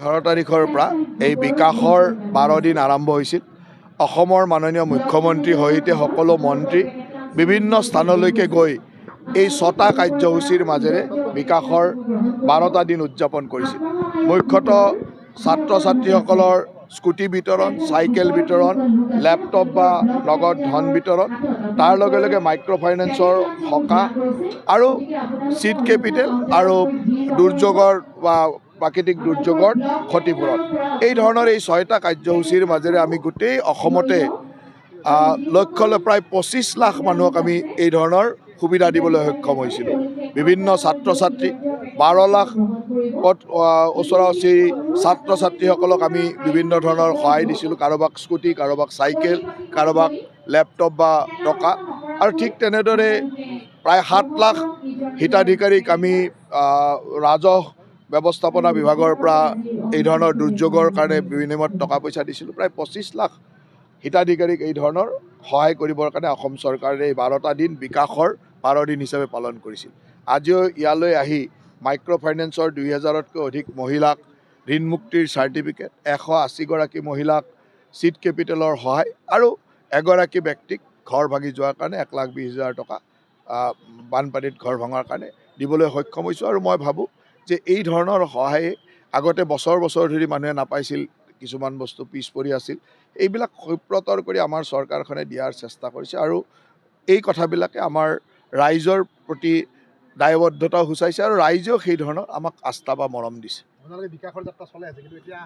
18 তাৰিখৰ পৰা এই বিকাশৰ 12 দিন আৰম্ভ হৈছিল। অসমৰ মাননীয় মুখ্যমন্ত্ৰীৰ সৈতে সকলো মন্ত্ৰী বিভিন্ন স্থানলৈকে গৈ এই 6টা কাৰ্যসূচীৰ মাজেৰে বিকাশৰ 12টা দিন উদযাপন কৰিছিল। মুখ্যতঃ ছাত্ৰ ছাত্ৰীসকলৰ স্কুটি বিতৰণ, চাইকেল বিতৰণ, লেপটপ বা নগদ ধন বিতৰণ, তাৰ লগে লগে মাইক্ৰ' ফাইনেন্সৰ সকাহ আৰু চিড কেপিটেল আৰু দুৰ্যোগৰ বা প্ৰাকৃতিক দুৰ্যোগৰ ক্ষতিপূৰণ। এই ধৰণৰ এই 6টা কাৰ্যসূচীৰ মাজেৰে আমি গোটেই অসমতে প্ৰায় 25 লাখ মানুহক আমি এই ধৰণৰ সুবিধা দিবলৈ সক্ষম হৈছিলোঁ। বিভিন্ন ছাত্ৰ ছাত্ৰী 12 লাখ ওচৰা ওচৰি ছাত্ৰ ছাত্ৰীসকলক আমি বিভিন্ন ধৰণৰ সহায় দিছিলোঁ। কাৰোবাক স্কুটি, কাৰোবাক চাইকেল, কাৰোবাক লেপটপ বা টকা, আৰু ঠিক তেনেদৰে প্ৰায় 7 লাখ হিতাধিকাৰীক আমি ৰাজহ ব্যৱস্থাপনা বিভাগৰ পৰা এই ধৰণৰ দুৰ্যোগৰ কাৰণে বিনিময়ত টকা পইচা দিছিলোঁ। প্ৰায় 25 লাখ হিতাধিকাৰীক এই ধৰণৰ সহায় কৰিবৰ কাৰণে অসম চৰকাৰে এই 12টা দিন বিকাশৰ 12 দিন হিচাপে পালন কৰিছিল। আজিও ইয়ালৈ আহি মাইক্ৰ' ফাইনেন্সৰ 2000তকৈ অধিক মহিলাক ঋণ মুক্তিৰ চাৰ্টিফিকেট, 180গৰাকী মহিলাক চিড কেপিটেলৰ সহায় আৰু এগৰাকী ব্যক্তিক ঘৰ ভাঙি যোৱাৰ কাৰণে 1,20,000 টকা বানপানীত ঘৰ ভঙাৰ কাৰণে দিবলৈ সক্ষম হৈছোঁ। আৰু মই ভাবোঁ যে এই ধৰণৰ সহায়ে আগতে বছৰ বছৰ ধৰি মানুহে নাপাইছিল, কিছুমান বস্তু পিছ পৰি আছিল, এইবিলাক ক্ষিপ্ৰতৰ কৰি আমাৰ চৰকাৰখনে দিয়াৰ চেষ্টা কৰিছে। আৰু এই কথাবিলাকে আমাৰ ৰাইজৰ প্ৰতি দায়বদ্ধতাও সূচাইছে আৰু ৰাইজেও সেই ধৰণৰ আমাক আস্থা বা মৰম দিছে। বিকাশৰ যাত্ৰা চলাই আছে, কিন্তু এতিয়া